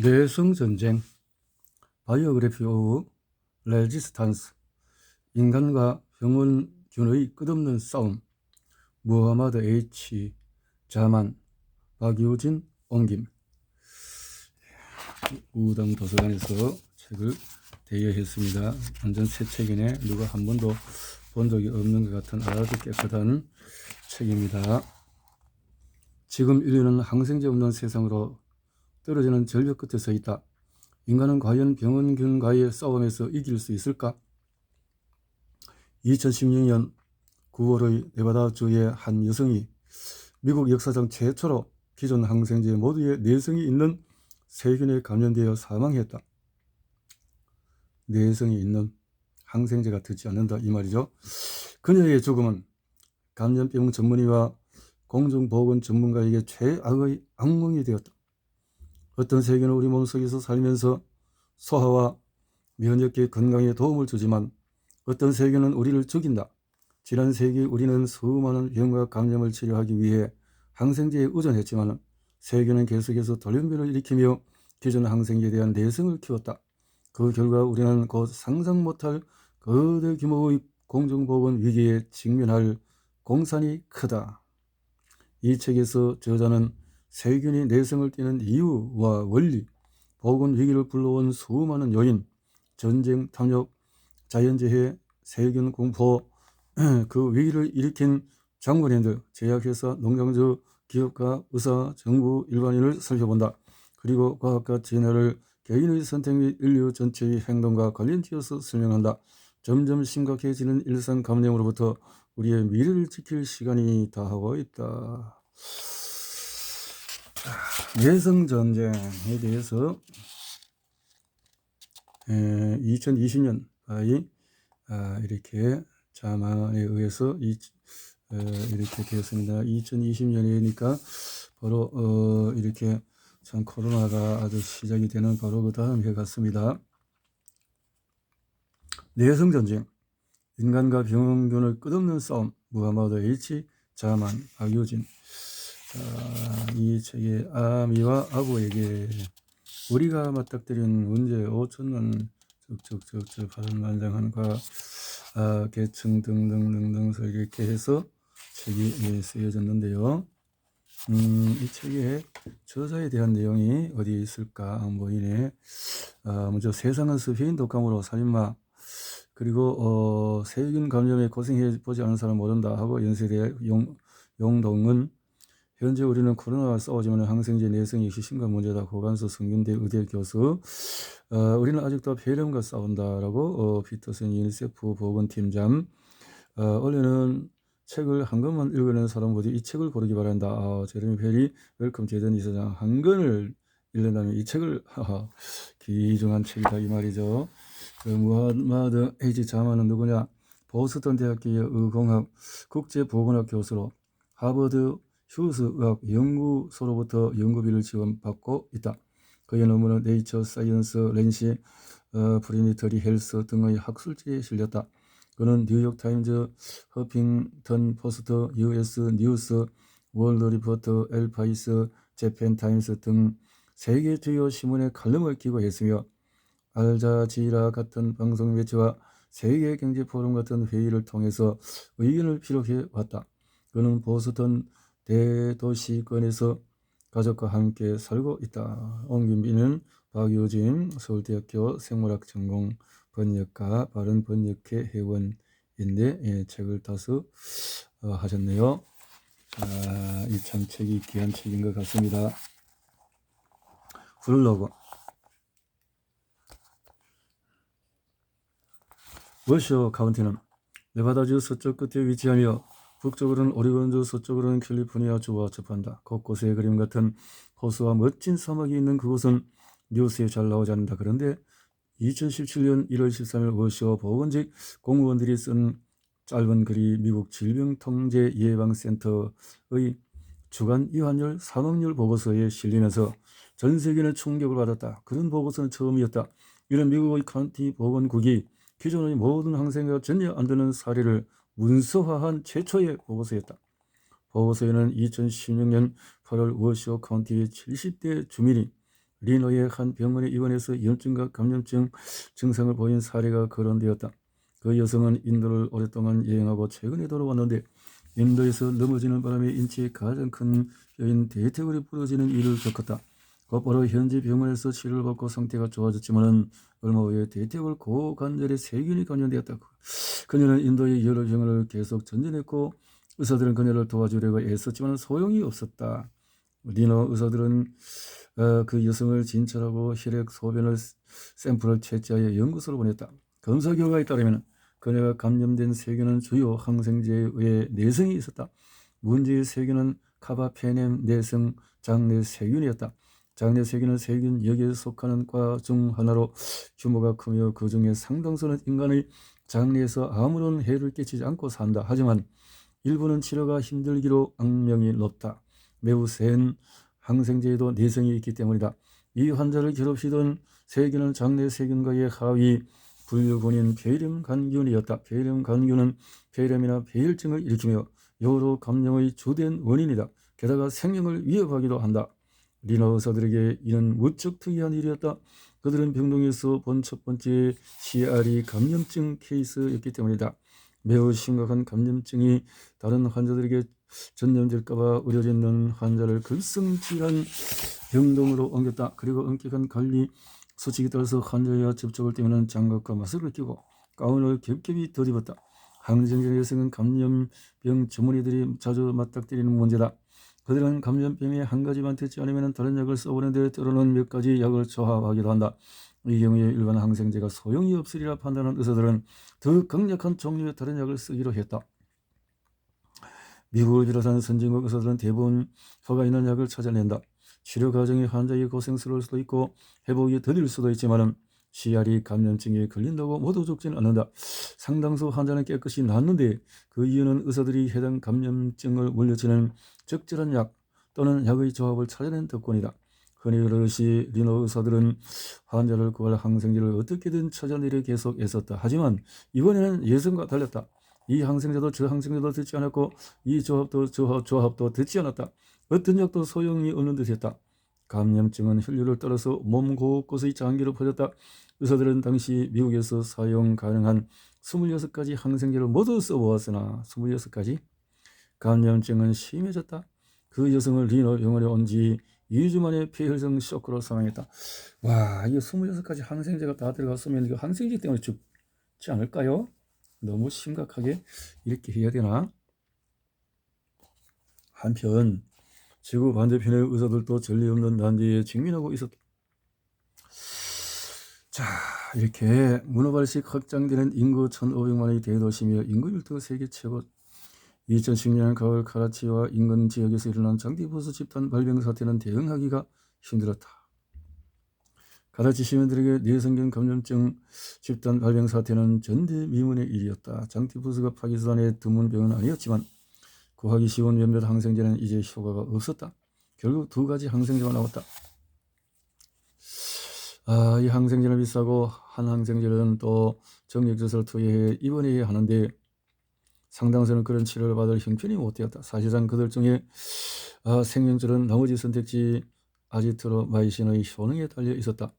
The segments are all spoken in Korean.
뇌성전쟁, 바이오그래피 오브 레지스탄스, 인간과 병원균의 끝없는 싸움, 무하마드 H. 자만, 박유진, 옹김. 우당 도서관에서 책을 대여했습니다. 완전 새 책이네. 누가 한 번도 본 적이 없는 것 같은 아주 깨끗한 책입니다. 지금 인류는 항생제 없는 세상으로 떨어지는 절벽 끝에 서 있다. 인간은 과연 병원균과의 싸움에서 이길 수 있을까? 2016년 9월의 네바다주의 한 여성이 미국 역사상 최초로 기존 항생제 모두에 내성이 있는 세균에 감염되어 사망했다. 내성이 있는 항생제가 듣지 않는다 이 말이죠. 그녀의 죽음은 감염병 전문의와 공중보건 전문가에게 최악의 악몽이 되었다. 어떤 세균은 우리 몸속에서 살면서 소화와 면역계 건강에 도움을 주지만 어떤 세균은 우리를 죽인다. 지난 세기 우리는 수많은 병과 감염을 치료하기 위해 항생제에 의존했지만 세균은 계속해서 돌연변을 일으키며 기존 항생제에 대한 내성을 키웠다. 그 결과 우리는 곧 상상 못할 거대 규모의 공중보건 위기에 직면할 공산이 크다. 이 책에서 저자는 세균이 내성을 띠는 이유와 원리, 보건 위기를 불러온 수많은 요인, 전쟁, 탐욕, 자연재해, 세균 공포, 그 위기를 일으킨 장본인들, 제약회사, 농장주, 기업가, 의사, 정부, 일반인을 살펴본다. 그리고 과학과 진화를 개인의 선택 및 인류 전체의 행동과 관련지어서 설명한다. 점점 심각해지는 일상 감염으로부터 우리의 미래를 지킬 시간이 다하고 있다. 내성전쟁에 대해서 2020년 이렇게 자만에 의해서 이렇게 되었습니다. 2020년이니까 바로 이렇게 참 코로나가 아주 시작이 되는 바로 그 다음 해 같습니다. 내성전쟁, 인간과 병원균의 끝없는 싸움, 무하마드 H. 자만, 박유진. 이 책의 아미와 아부에게 우리가 맞닥뜨린 문제 5천만 적적적적 바람만장한과 계층 등등등등서 이렇게 해서 책이 쓰여졌는데요. 이 책에 저자에 대한 내용이 어디 있을까 안 보이네. 먼저 세상은 스페인 독감으로 살인마, 그리고 세균 감염에 고생해 보지 않은 사람 모른다 하고 연세대 용동은 현재 우리는 코로나와 싸우지만 항생제 내성이 역시 심각한 문제다. 고간수 성균대 의대 교수. 우리는 아직도 폐렴과 싸운다라고 피터슨 유니세프 보건팀장. 원래는 책을 한 권만 읽어낸 사람보다 이 책을 고르기 바란다. 제레미 페리 웰컴 재단 이사장 한 권을 읽는다면 이 책을 귀중한 책이다 이 말이죠. 무하마드 H. 자만은 누구냐? 보스턴 대학교의 의공학 국제보건학 교수로 하버드 휴스 의학 연구소로부터 연구비를 지원받고 있다. 그의 논문은 네이처 사이언스, 렌시, 프리니터리 헬스 등의 학술지에 실렸다. 그는 뉴욕타임즈, 허핑턴 포스트, US 뉴스, 월드 리포트, 엘파이스, 재팬타임스 등 세계 주요 신문에 칼럼을 기고했으며 알자지라 같은 방송 매체와 세계경제포럼 같은 회의를 통해서 의견을 피력해 왔다. 그는 보스턴 대도시권에서 가족과 함께 살고 있다. 옹김비는 박유진 서울대학교 생물학 전공 번역가 바른번역회 회원인데 책을 다수 하셨네요. 이 참 책이 귀한 책인 것 같습니다. 블로그. 워쇼 카운티는 네바다주 서쪽 끝에 위치하며 북쪽으로는 오리건주, 서쪽으로는 캘리포니아주와 접한다. 곳곳에 그림 같은 호수와 멋진 사막이 있는 그곳은 뉴스에 잘 나오지 않는다. 그런데 2017년 1월 13일 워쇼 보건직 공무원들이 쓴 짧은 글이 미국 질병통제예방센터의 주간 이완율 사망률 보고서에 실리면서 전 세계는 충격을 받았다. 그런 보고서는 처음이었다. 이런 미국의 카운티 보건국이 기존의 모든 항생제가 전혀 안 되는 사례를 문서화한 최초의 보고서였다. 보고서에는 2016년 8월 워쇼 카운티의 70대 주민이 리노의 한 병원에 입원해서 염증과 감염증 증상을 보인 사례가 거론되었다. 그 여성은 인도를 오랫동안 여행하고 최근에 돌아왔는데 인도에서 넘어지는 바람에 인체의 가장 큰 뼈인 대퇴골이 부러지는 일을 겪었다. 곧바로 현지 병원에서 치료를 받고 상태가 좋아졌지만 얼마 후에 대퇴골 고관절에 세균이 감염되었다. 그녀는 인도의 여러 병원을 계속 전전했고 의사들은 그녀를 도와주려고 애썼지만 소용이 없었다. 리노 의사들은 그 여성을 진찰하고 혈액 소변을 샘플을 채취하여 연구소로 보냈다. 검사 결과에 따르면 그녀가 감염된 세균은 주요 항생제에 의해 내성이 있었다. 문제의 세균은 카바페넴 내성 장내세균이었다. 장내세균은 세균 역에 속하는 과 중 하나로 규모가 크며 그 중에 상당수는 인간의 장내에서 아무런 해를 끼치지 않고 산다. 하지만 일부는 치료가 힘들기로 악명이 높다. 매우 센 항생제에도 내성이 있기 때문이다. 이 환자를 괴롭히던 세균은 장내세균과의 하위 분류군인 폐렴간균이었다. 폐렴간균은 폐렴이나 폐혈증을 일으키며 여러 감염의 주된 원인이다. 게다가 생명을 위협하기도 한다. 리노 의사들에게 이는 무척 특이한 일이었다. 그들은 병동에서 본 첫 번째 CRE 감염증 케이스였기 때문이다. 매우 심각한 감염증이 다른 환자들에게 전염될까봐 우려되는 환자를 급성질환 병동으로 옮겼다. 그리고 엄격한 관리 수칙에 따라서 환자와 접촉을 때문에 장갑과 마스크를 끼고 가운을 겹겹이 덧입었다. 항생제 여성은 감염병 전문의들이 자주 맞닥뜨리는 문제다. 그들은 감염병에 한 가지만 듣지 않으면 다른 약을 써보는데 때로는 몇 가지 약을 조합하기도 한다. 이 경우에 일반 항생제가 소용이 없으리라 판단한 의사들은 더 강력한 종류의 다른 약을 쓰기로 했다. 미국을 비롯한 선진국 의사들은 대부분 효과 있는 약을 찾아낸다. 치료 과정이 환자에게 고생스러울 수도 있고 회복이 더딜 수도 있지만 CRE 감염증에 걸린다고 모두 죽지는 않는다. 상당수 환자는 깨끗이 낫는데 그 이유는 의사들이 해당 감염증을 물리치는 적절한 약 또는 약의 조합을 찾아낸 덕분이다. 흔히 그러듯이 리노 의사들은 환자를 구할 항생제를 어떻게든 찾아내려 계속 애썼다. 하지만 이번에는 예상과 달랐다. 이 항생제도 저 항생제도 듣지 않았고 이 조합도 저 조합도 듣지 않았다. 어떤 약도 소용이 없는 듯했다. 감염증은 혈류를 따라서 몸 곳곳의 장기로 퍼졌다. 의사들은 당시 미국에서 사용 가능한 26가지 항생제를 모두 써보았으나 26가지? 감염증은 심해졌다. 그 여성을 리노 병원에 온 지 2주 만에 폐혈성 쇼크로 사망했다. 와, 이게 26가지 항생제가 다 들어갔으면 이거 항생제 때문에 죽지 않을까요? 너무 심각하게 이렇게 해야 되나? 한편 지구 반대편의 의사들도 전례 없는 난제에 직면하고 있었다. 자, 이렇게 문어발식 확장되는 인구 1,500만의 대도시며 인구 밀도가 세계 최고. 2010년 가을 카라치와 인근 지역에서 일어난 장기보수 집단 발병 사태는 대응하기가 힘들었다. 카라치 시민들에게 뇌성균 감염증 집단 발병 사태는 전대미문의 일이었다. 장티푸스가 파키스탄의 드문 병은 아니었지만 구하기 쉬운 몇몇 항생제는 이제 효과가 없었다. 결국 2가지 항생제가 나왔다. 이 항생제는 비싸고 한 항생제는 또 정력제서를 투여해 입원해야 하는데 상당수는 그런 치료를 받을 형편이 못 되었다. 사실상 그들 중에 생명줄은 나머지 선택지 아지트로마이신의 효능에 달려 있었다.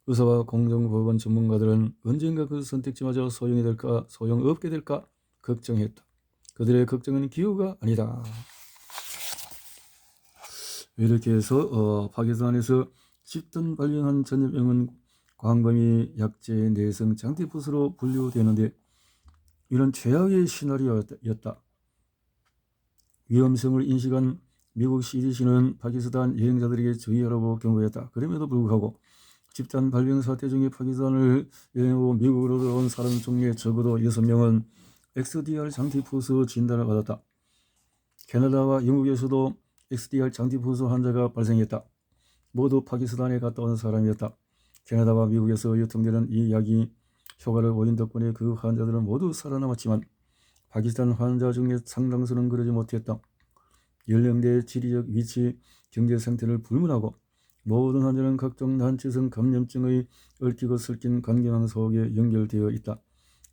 의사와 공정보건 전문가들은 언젠가 그 선택지마저 소용이 될까 소용없게 될까 걱정했다. 그들의 걱정은 기우가 아니다. 이렇게 해서 파키스탄에서 집단 발병한 전염병은 광범위 약제 내성 장티푸스로 분류되는데 이런 최악의 시나리오였다. 위험성을 인식한 미국 CDC는 파키스탄 여행자들에게 주의하라고 경고했다. 그럼에도 불구하고 집단 발병 사태 중에 파키스탄을 여행하고 미국으로 들어온 사람 중에 적어도 6명은 XDR 장티푸스 진단을 받았다. 캐나다와 영국에서도 XDR 장티푸스 환자가 발생했다. 모두 파키스탄에 갔다 온 사람이었다. 캐나다와 미국에서 유통되는 이 약이 효과를 보인 덕분에 그 환자들은 모두 살아남았지만 파키스탄 환자 중에 상당수는 그러지 못했다. 연령대, 지리적 위치, 경제 상태를 불문하고 모든 환자는 각종 난치성 감염증의 얽히고 설킨 관계망 속에 연결되어 있다.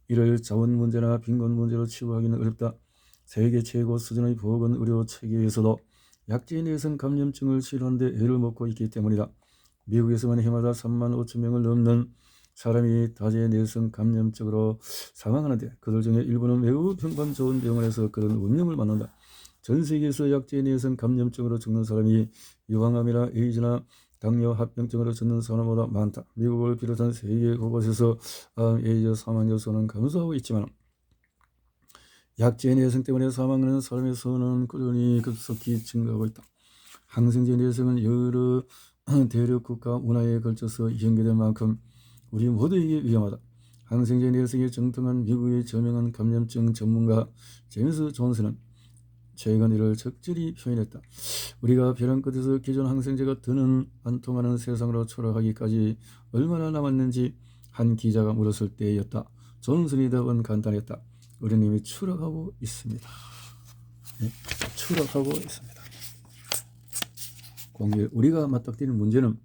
이를 자원 문제나 빈곤 문제로 치부하기는 어렵다. 세계 최고 수준의 보건 의료 체계에서도 약제 내성 감염증을 치료하는 데 애를 먹고 있기 때문이다. 미국에서만 해마다 3만 5천 명을 넘는 사람이 다제 내성 감염증으로 사망하는데 그들 중에 일부는 매우 평판 좋은 병원에서 그런 운명을 만난다. 전 세계에서 약제 내성 감염증으로 죽는 사람이 유방암이나 에이즈나 당뇨 합병증으로 죽는 사람보다 많다. 미국을 비롯한 세계 곳곳에서 암, 에이즈 사망자 수는 감소하고 있지만 약제 내성 때문에 사망하는 사람의 수는 꾸준히 급속히 증가하고 있다. 항생제 내성은 여러 대륙 국가 문화에 걸쳐서 연계된 만큼 우리 모두에게 위험하다. 항생제 내성에 정통한 미국의 저명한 감염증 전문가 제임스 존슨은 최근 이를 적절히 표현했다. 우리가 벼랑 끝에서 기존 항생제가 더는 안 통하는 세상으로 초락하기까지 얼마나 남았는지 한 기자가 물었을 때였다. 존슨의 답은 간단했다. 우리는 이미 추락하고 있습니다. 네, 추락하고 있습니다. 공개 우리가 맞닥뜨리는 문제는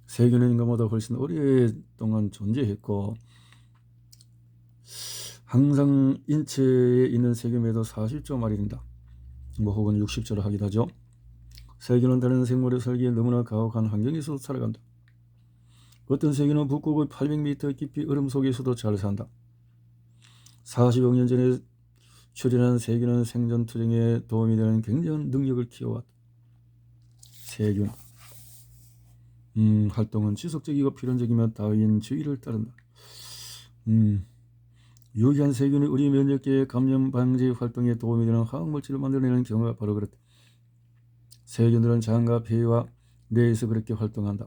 세균은 인간보다 훨씬 오랫동안 존재했고 항상 인체에 있는 세균에도 40조 마리 된다. 혹은 60조로 하기도 하죠. 세균은 다른 생물의 살기에 너무나 가혹한 환경에서 살아간다. 어떤 세균은 북극의 800m 깊이 얼음 속에서도 잘 산다. 40억 년 전에 출현한 세균은 생존 투쟁에 도움이 되는 굉장한 능력을 키워왔다. 세균 활동은 지속적이고 필연적이며 다윈주의를 따른다. 유기한 세균이 우리 면역계의 감염 방지 활동에 도움이 되는 화학물질을 만들어내는 경우가 바로 그렇다. 세균들은 장과 폐와 뇌에서 그렇게 활동한다.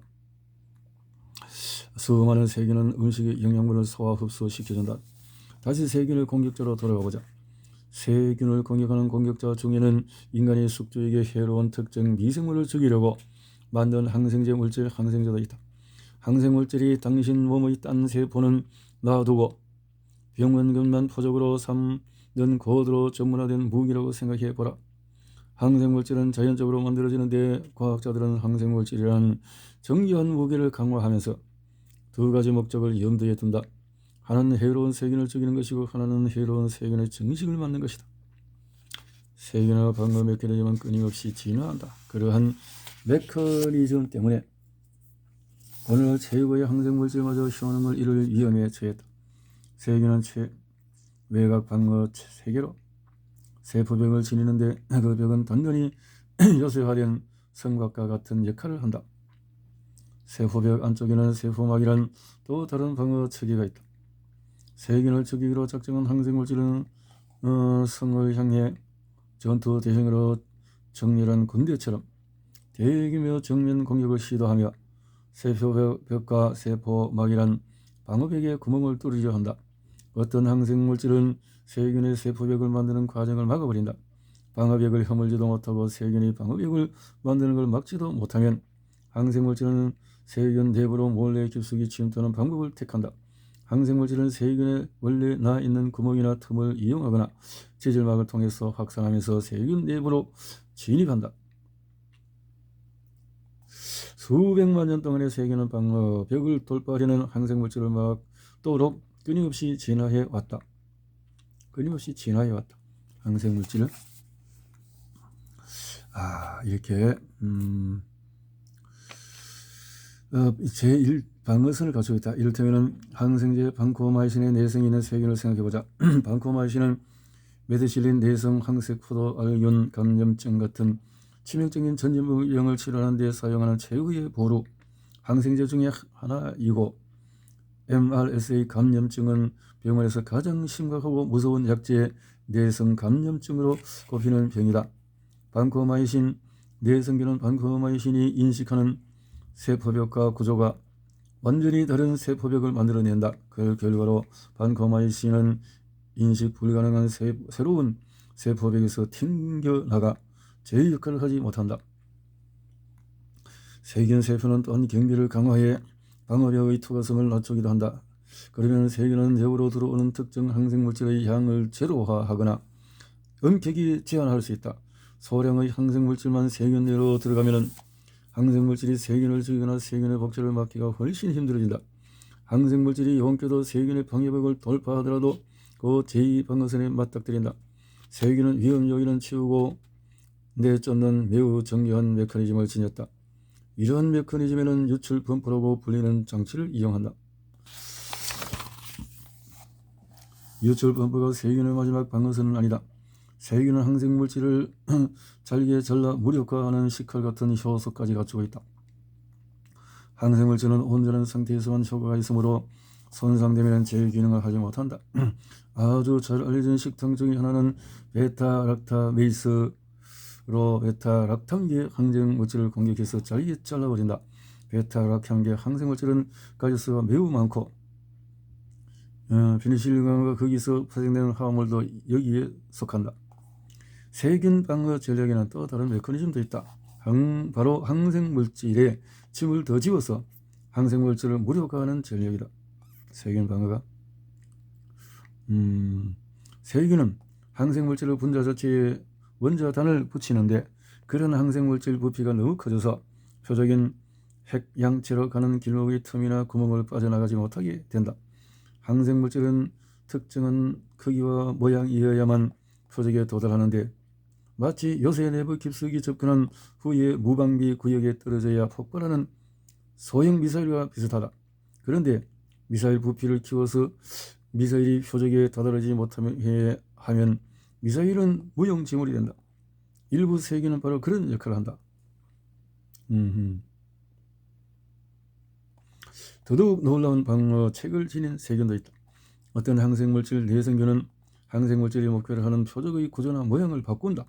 수많은 세균은 음식의 영양분을 소화 흡수시켜준다. 다시 세균을 공격자로 돌아가보자. 세균을 공격하는 공격자 중에는 인간의 숙주에게 해로운 특정 미생물을 죽이려고 만든 항생제 물질 항생제도 있다. 항생물질이 당신 몸의 딴 세포는 놔두고 병원균만 포적으로 삼는 고도로 전문화된 무기라고 생각해보라. 항생물질은 자연적으로 만들어지는데 과학자들은 항생물질이라는 정교한 무기를 강화하면서 두 가지 목적을 염두에 둔다. 하나는 해로운 세균을 죽이는 것이고 하나는 해로운 세균의 정식을 만든 것이다. 세균의 방어 메커니즘은 끊임없이 진화한다. 그러한 메커니즘 때문에 오늘 최고의 항생물질마저 희원함을 이룰 위험에 처했다. 세균은 외곽 방어 세계로 세포벽을 지니는데 그 벽은 단단히 요새화된 성곽과 같은 역할을 한다. 세포벽 안쪽에는 세포막이란 또 다른 방어 체계가 있다. 세균을 죽이기로 작정한 항생물질은 성을 향해 전투 대형으로 정렬한 군대처럼 대규모 정면 공격을 시도하며 세포벽과 세포막이란 방어벽에 구멍을 뚫으려 한다. 어떤 항생물질은 세균의 세포벽을 만드는 과정을 막아버린다. 방어벽을 허물지도 못하고 세균이 방어벽을 만드는 걸 막지도 못하면 항생물질은 세균 내부로 몰래 깊숙이 침투하는 방법을 택한다. 항생물질은 세균에 원래 나 있는 구멍이나 틈을 이용하거나 지질막을 통해서 확산하면서 세균 내부로 진입한다. 수백만 년 동안의 세균은 방어벽을 돌파하려는 항생물질을 막도록 끊임없이 진화해 왔다. 항생물질을 이렇게 제1 방어선을 갖추고 있다. 이를테면 항생제 방코마이신의 내성이 있는 세균을 생각해보자. 방코마이신은 메드실린 내성 항세포도 알균 감염증 같은 치명적인 전염병을 치료하는 데 사용하는 최후의 보루 항생제 중에 하나이고 MRSA 감염증은 병원에서 가장 심각하고 무서운 약제 내성 감염증으로 꼽히는 병이다. 방코마이신 내성균은 방코마이신이 인식하는 세포벽과 구조가 완전히 다른 세포벽을 만들어낸다. 그 결과로 방코마이신은 인식 불가능한 새로운 세포벽에서 튕겨나가 제 역할을 하지 못한다. 세균 세포는 또한 경비를 강화해 방어벽의 투과성을 낮추기도 한다. 그러면 세균은 내부로 들어오는 특정 항생물질의 양을 제로화하거나 엄격히 제한할 수 있다. 소량의 항생물질만 세균 내로 들어가면 항생물질이 세균을 죽이거나 세균의 복제를 막기가 훨씬 힘들어진다. 항생물질이 용케도 세균의 방어벽을 돌파하더라도 그 제2방어선에 맞닥뜨린다. 세균은 위험 요인은 치우고 내쫓는 매우 정교한 메커니즘을 지녔다. 이러한 메커니즘에는 유출 범퍼라고 불리는 장치를 이용한다. 유출 범퍼가 세균의 마지막 방어선은 아니다. 세균은 항생물질을 잘게 잘라 무력화하는 식칼 같은 효소까지 갖추고 있다. 항생물질은 온전한 상태에서만 효과가 있으므로 손상되면 제 기능을 하지 못한다. 아주 잘 알려진 식당 중에 하나는 베타락타메이스로 베타락탄계 항생물질을 공격해서 잘게 잘라버린다. 베타락탄계 항생물질은 가지수가 매우 많고 페니실린과 거기서 파생되는 화합물도 여기에 속한다. 세균 방어 전략에는 또 다른 메커니즘도 있다. 바로 항생물질에 침을 더 집어서 항생물질을 무력화하는 전략이다. 세균 방어가 세균은 항생물질의 분자 자체에 원자단을 붙이는데 그런 항생물질 부피가 너무 커져서 표적인 핵양체로 가는 길목의 틈이나 구멍을 빠져나가지 못하게 된다. 항생물질은 특정한 크기와 모양이어야만 표적에 도달하는데 마치 요새 내부 깊숙이 접근한 후에 무방비 구역에 떨어져야 폭발하는 소형 미사일과 비슷하다. 그런데 미사일 부피를 키워서 미사일이 표적에 다다르지 못하면 미사일은 무용지물이 된다. 일부 세균은 바로 그런 역할을 한다. 더더욱 놀라운 방어책을 지닌 세균도 있다. 어떤 항생물질 내성균은 항생물질이 목표를 하는 표적의 구조나 모양을 바꾼다.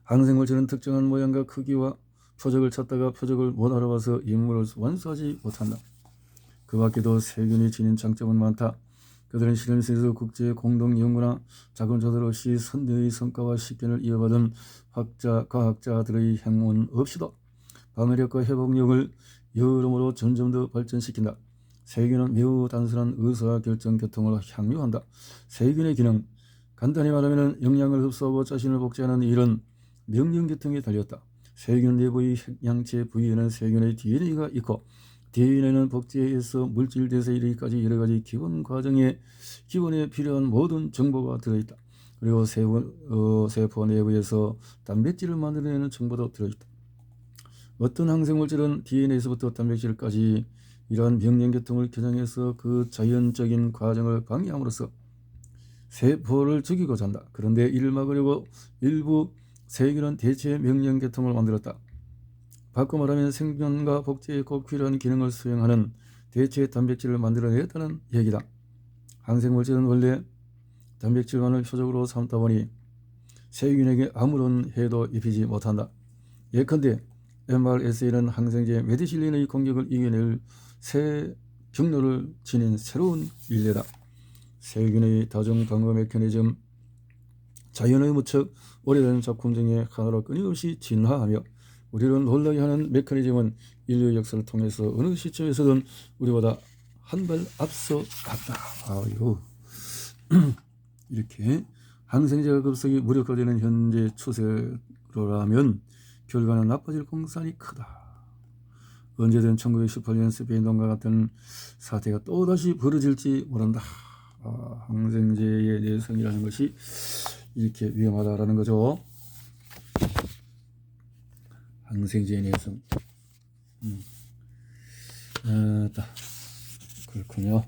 항생물질은 특정한 모양과 크기와 표적을 찾다가 표적을 못 알아봐서 임무를 완수하지 못한다. 그 밖에도 세균이 지닌 장점은 많다. 그들은 실험실에서 국제 공동 연구나 자금 조달 없이 선대의 성과와 식견을 이어받은 과학자들의 행운 없이도 방어력과 회복력을 여러모로 점점 더 발전시킨다. 세균은 매우 단순한 의사결정 계통을 향유한다. 세균의 기능, 간단히 말하면 영양을 흡수하고 자신을 복제하는 일은 명령계통에 달렸다. 세균 내부의 핵양체 부위에는 세균의 DNA가 있고 DNA는 복제에서 물질 대사에 이르기까지 여러가지 기본에 필요한 모든 정보가 들어있다. 그리고 세포 내부에서 단백질을 만들어내는 정보도 들어있다. 어떤 항생물질은 DNA에서부터 단백질까지 이러한 명령계통을 개정해서 그 자연적인 과정을 방해함으로써 세포를 죽이고자 한다. 그런데 이를 막으려고 일부 세균은 대체 명령계통을 만들었다. 바꿔 말하면 생존과 복제에 꼭 필요한 기능을 수행하는 대체 단백질을 만들어냈다는 얘기다. 항생물질은 원래 단백질만을 표적으로 삼다 보니 세균에게 아무런 해도 입히지 못한다. 예컨대 mRNA는 항생제 메디실린의 공격을 이겨낼 새 경로를 지닌 새로운 일례다. 세균의 다중방어 메커니즘, 자연의 무척 오래된 작품 중에 하나로 끊임없이 진화하며 우리를 놀라게 하는 메커니즘은 인류 역사를 통해서 어느 시점에서든 우리보다 한 발 앞서 갔다. 아유. 이렇게 항생제가 급속히 무력화되는 현재 추세로라면 결과는 나빠질 공산이 크다. 언제든 1918년 스페인동과 같은 사태가 또다시 벌어질지 모른다. 항생제의 내성이라는 것이 이렇게 위험하다라는 거죠. 항생제의 내성. 그렇군요.